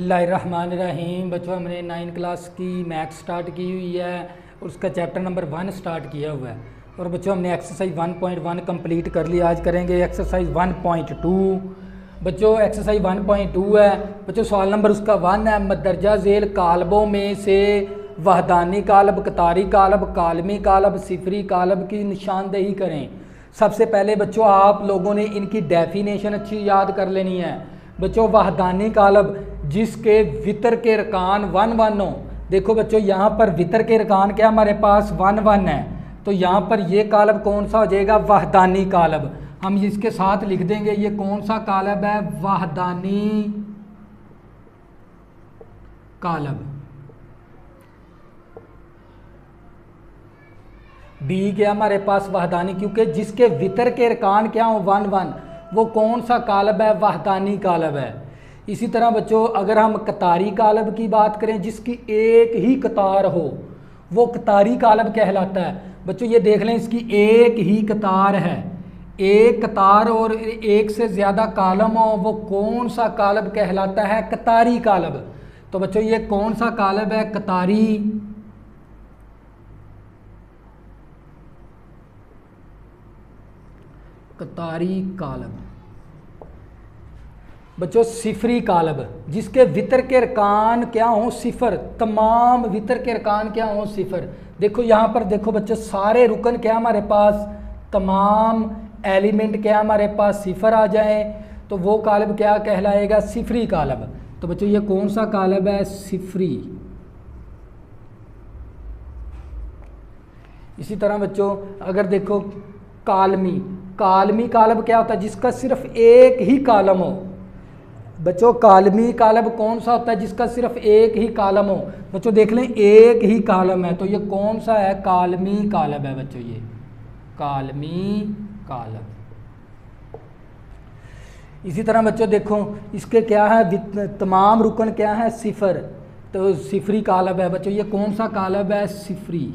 बिस्मिल्लाहिर्रहमानिर्रहीम। बच्चों हमने 9 क्लास की मैथ्स स्टार्ट की हुई है और उसका चैप्टर नंबर 1 स्टार्ट किया हुआ है। और बच्चों हमने एक्सरसाइज 1.1 कंप्लीट कर लिया। आज करेंगे एक्सरसाइज 1.2। बच्चों एक्सरसाइज 1.2 है। बच्चों सवाल नंबर उसका 1 है, मदरजा झेल कालबों में से वहदानी कालब, कतारी कालब, कालमी कालब, सिफरी कालब की निशानदेही करें। सबसे पहले बच्चों आप लोगों ने इनकी डेफिनेशन अच्छी याद कर लेनी है। बच्चों वहदानी कालब जिसके वितर के रकान 1 हो। देखो बच्चों यहाँ पर वितर के रकान क्या हमारे पास 1 है, तो यहाँ पर ये कालब कौन सा हो जाएगा, वहदानी कालब। हम इसके साथ लिख देंगे ये कौन सा कालब है, वहदानी कालब। बी क्या हमारे पास वहदानी, क्योंकि जिसके वितर के रकान क्या हो 1 वो कौन सा कालब है, वहदानी कालब है। इसी तरह बच्चों अगर हम कतारी कालब की बात करें जिसकी एक ही कतार हो वो कतारी कालब कहलाता है। बच्चों ये देख लें इसकी एक ही कतार है, एक कतार और एक से ज़्यादा कालम हो वो कौन सा कालब कहलाता है, कतारी कालब। तो बच्चों ये कौन सा कालब है, कतारी कालब। बच्चों सिफरी कालब जिसके वितर के रकान क्या हो, सिफर, तमाम वितर के रकान क्या हो, सिफर। देखो यहाँ पर देखो बच्चों सारे रुकन क्या हमारे पास, तमाम एलिमेंट क्या हमारे पास सिफर आ जाए तो वो कालब क्या कहलाएगा, सिफरी कालब। तो बच्चों ये कौन सा कालब है, सिफरी। इसी तरह बच्चों अगर देखो कालमी कालब क्या होता है, जिसका सिर्फ एक ही कालम हो। बच्चों कालमी कालब कौन सा होता है, जिसका सिर्फ एक ही कालम हो। बच्चों देख लें एक ही कालम है तो ये कौन सा है, कालमी कालब है। बच्चों ये कालमी कालब। इसी तरह बच्चों देखो इसके क्या है, तमाम रुकन क्या है, सिफर, तो सिफरी कालब है। बच्चों ये कौन सा कालब है, सिफरी।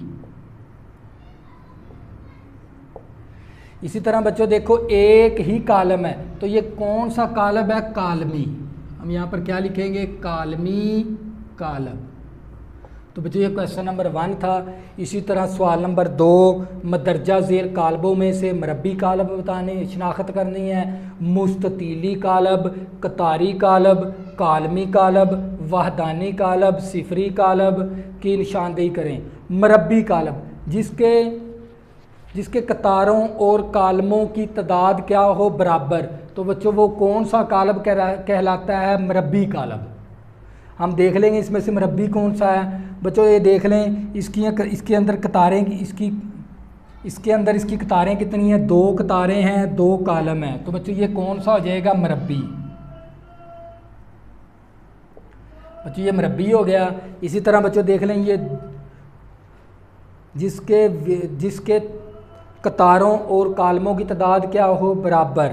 इसी तरह बच्चों देखो एक ही कालम है तो ये कौन सा कालब है, कालमी। हम यहाँ पर क्या लिखेंगे, कालमी कालब। तो बच्चों ये क्वेश्चन नंबर 1 था। इसी तरह सवाल नंबर 2, मदरजा झेल कालबों में से मरबी कालब बताने शनाख्त करनी है। मुस्ततीली कालब, कतारी कालब, कालमी कालब, वहदानी कालब, सिफरी कालब की निशानदेही करें। मरबी कालब जिसके कतारों और कालमों की तादाद क्या हो, बराबर, तो बच्चों वो कौन सा कालब कहलाता है, मरबी कालब। हम देख लेंगे इसमें से मरबी कौन सा है। बच्चों ये देख लें इसके अंदर कतारें इसके अंदर इसकी कतारें कितनी हैं, 2 कतारें हैं, 2 कालम हैं। तो बच्चों ये कौन सा हो जाएगा, मरबी। बच्चों ये मरबी हो गया। इसी तरह बच्चों देख लें ये जिसके कतारों और कालमों की तादाद क्या हो, बराबर,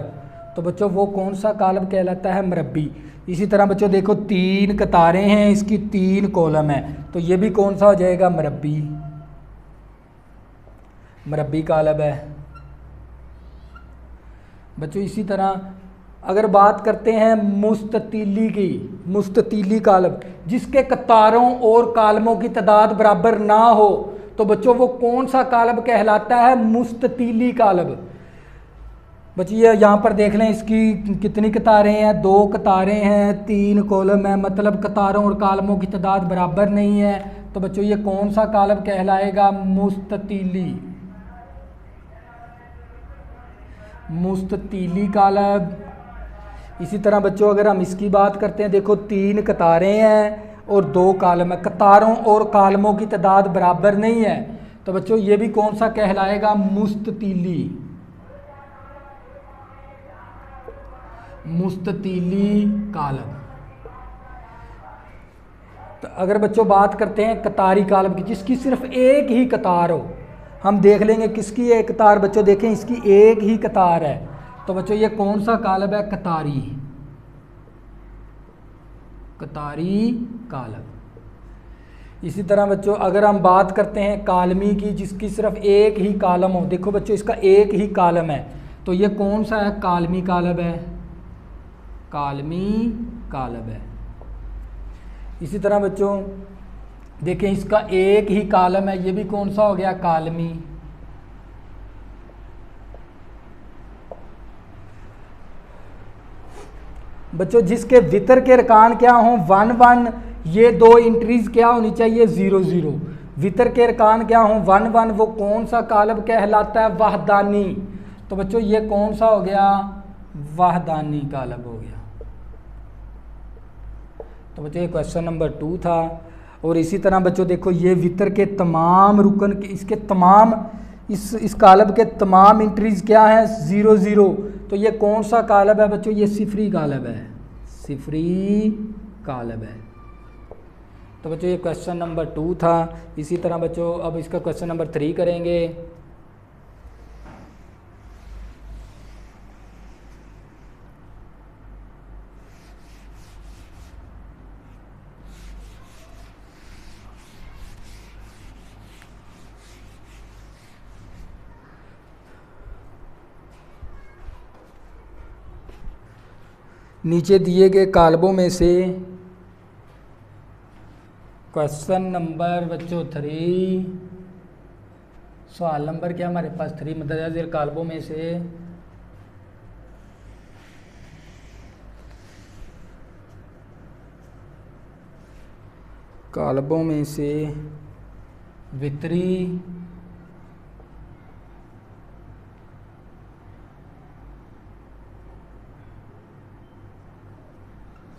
तो बच्चों वो कौन सा कालब कहलाता है, मरबी। इसी तरह बच्चों देखो 3 कतारें हैं, इसकी 3 कॉलम है तो ये भी कौन सा हो जाएगा, मरबी कालब है। बच्चों इसी तरह अगर बात करते हैं मुस्ततीली की, मुस्ततीली कालब जिसके कतारों और कालमों की तादाद बराबर ना हो तो बच्चों वो कौन सा कालब कहलाता है, मुस्ततीली कालब। बच्चों ये यहाँ पर देख लें इसकी कितनी कतारें हैं, 2 कतारें हैं, 3 कॉलम है, मतलब कतारों और कालमों की तादाद बराबर नहीं है। तो बच्चों ये कौन सा कालब कहलाएगा, मुस्ततीली कालब। इसी तरह बच्चों अगर हम इसकी बात करते हैं, देखो 3 कतारें हैं और 2 कालम है, कतारों और कालमों की तादाद बराबर नहीं है तो बच्चों ये भी कौन सा कहलाएगा, मुस्ततीली कालब। तो अगर बच्चों बात करते हैं कतारी कालब की जिसकी सिर्फ एक ही कतार हो, हम देख लेंगे किसकी एक कतार। बच्चों देखें इसकी एक ही कतार है तो बच्चों ये कौन सा कालब है, कतारी कालब। इसी तरह बच्चों अगर हम बात करते हैं कालमी की जिसकी सिर्फ एक ही कालम हो, देखो बच्चों इसका एक ही कालम है तो ये कौन सा है, कालमी कालब है, कालमी कालब है। इसी तरह बच्चों देखें इसका एक ही कॉलम है, ये भी कौन सा हो गया, कॉलमी। बच्चों जिसके वितर के अरकान क्या हों 1 1, ये दो एंट्रीज क्या होनी चाहिए 0 0। वितर के अरकान क्या हों 1 1, वो कौन सा कॉलम कहलाता है, वहदानी। तो बच्चों ये कौन सा हो गया, वहदानी कॉलम हो गया। तो बच्चों ये क्वेश्चन नंबर 2 था। और इसी तरह बच्चों देखो ये वितर के तमाम रुकन के इसके तमाम इस कॉलम के तमाम एंट्रीज क्या है 0 0। तो ये कौन सा कॉलम है बच्चों, ये सिफरी कॉलम है, सिफरी कॉलम है। तो बच्चों ये क्वेश्चन नंबर 2 था। इसी तरह बच्चों अब इसका क्वेश्चन नंबर 3 करेंगे। नीचे दिए गए कालबों में से क्वेश्चन नंबर बच्चों 3, सवाल नंबर क्या हमारे पास 3 मदरजा ज़ेर कालबों में से वितरी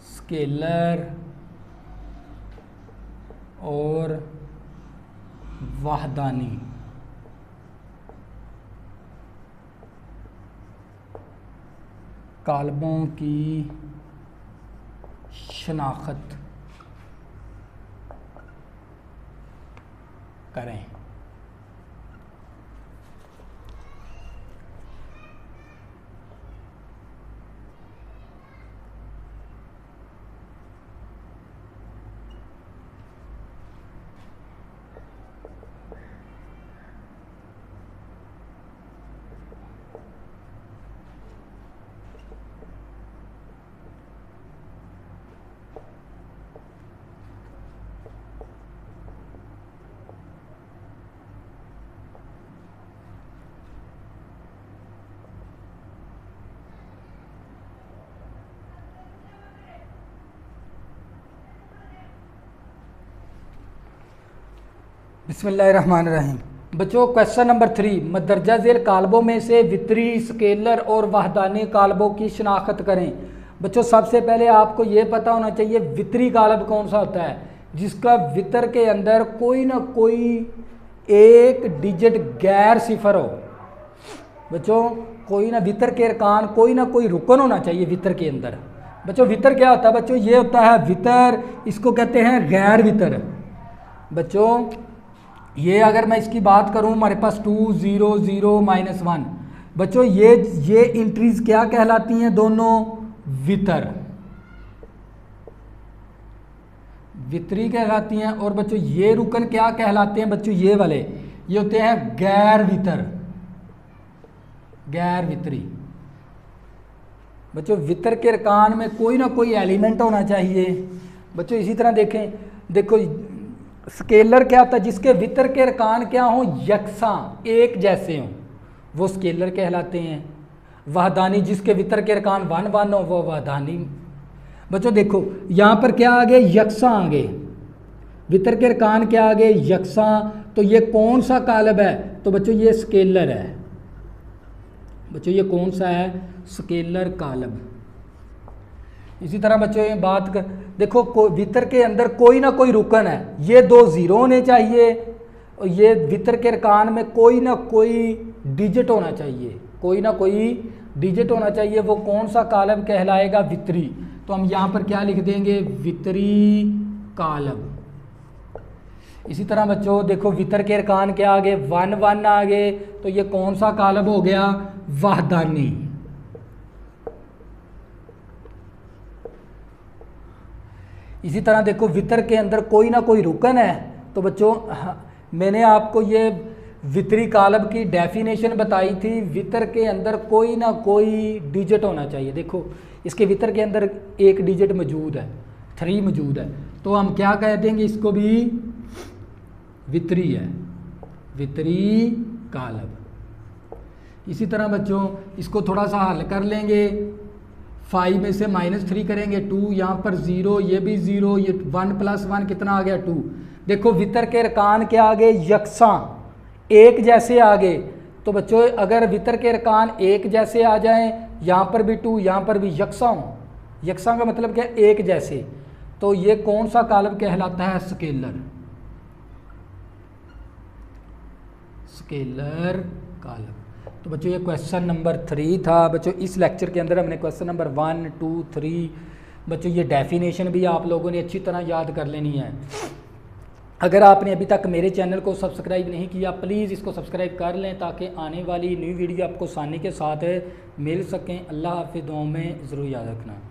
स्केलर और वहदानी कालबों की शनाख्त करें। बिस्मिल्लाहिर्रहमानिर्रहीम। बच्चों क्वेश्चन नंबर 3, मदरजा ज़ेल कालबों में से वितरी स्केलर और वहदानी कालबों की शनाख्त करें। बच्चों सबसे पहले आपको ये पता होना चाहिए वितरी कालब कौन सा होता है, जिसका वितर के अंदर कोई ना कोई एक डिजिट गैर सिफर हो। बच्चों कोई ना वितर के अरकान कोई ना कोई रुकन होना चाहिए वितर के अंदर। बच्चों वितर क्या होता है, बच्चों ये होता है वितर, इसको कहते हैं गैर वितर। बच्चों ये अगर मैं इसकी बात करूं हमारे पास 2 0 0 -1, बच्चों ये एंट्रीज क्या कहलाती हैं, दोनों वितर, वितरी कहलाती हैं। और बच्चों ये रुकन क्या कहलाते हैं, बच्चों ये वाले ये होते हैं गैर वितर, गैर वितरी। बच्चों वितर के अरकान में कोई ना कोई एलिमेंट होना चाहिए। बच्चों इसी तरह देखें, देखो स्केलर क्या होता है, जिसके वितर के अरकान क्या हों यकसां एक जैसे हों, वो स्केलर कहलाते हैं। वहदानी जिसके वितर के अरकान 1 1 हो, वो वहदानी। बच्चों देखो यहाँ पर क्या आ गए, यकसां आ गए, वितर के अरकान क्या आ गए यकसां। तो ये कौन सा कालब है, तो बच्चों ये स्केलर है। बच्चों ये कौन सा है, स्केलर कालब। इसी तरह बच्चों ये बात कर देखो वितर के अंदर कोई ना कोई रुकन है, ये 2 0 होने चाहिए और ये वितर के अरकान में कोई ना कोई डिजिट होना चाहिए, कोई ना कोई डिजिट होना चाहिए। वो कौन सा कालब कहलाएगा, वितरी। तो हम यहाँ पर क्या लिख देंगे, वितरी कालब। इसी तरह बच्चों देखो वितर के अरकान क्या आ गए 1 1 आ गए, तो ये कौन सा कालब हो गया, वहदानी। इसी तरह देखो वितर के अंदर कोई ना कोई रुकन है, तो बच्चों मैंने आपको ये वितरी कालब की डेफिनेशन बताई थी, वितर के अंदर कोई ना कोई डिजिट होना चाहिए। देखो इसके वितर के अंदर एक डिजिट मौजूद है, 3 मौजूद है, तो हम क्या कह देंगे इसको भी, वितरी है, वितरी कालब। इसी तरह बच्चों इसको थोड़ा सा हल कर लेंगे, 5 में से -3 करेंगे 2, यहाँ पर 0, ये भी 0, ये 1 + 1 कितना आ गया 2। देखो वितर के रकान क्या आ गए, यकसा एक जैसे आ गए। तो बच्चों अगर वितर के रकान एक जैसे आ जाएं, यहाँ पर भी 2 यहाँ पर भी यकसा हो, यकसा का मतलब क्या, एक जैसे, तो ये कौन सा कालब कहलाता है, स्केलर, स्केलर कालब। तो बच्चों ये क्वेश्चन नंबर 3 था। बच्चों इस लेक्चर के अंदर हमने क्वेश्चन नंबर 1, 2, 3 बच्चों ये डेफिनेशन भी आप लोगों ने अच्छी तरह याद कर लेनी है। अगर आपने अभी तक मेरे चैनल को सब्सक्राइब नहीं किया, प्लीज़ इसको सब्सक्राइब कर लें ताकि आने वाली न्यू वीडियो आपको आसानी के साथ मिल सकें। अल्लाह हाफ़िज़, दुआओं में ज़रूर याद रखना।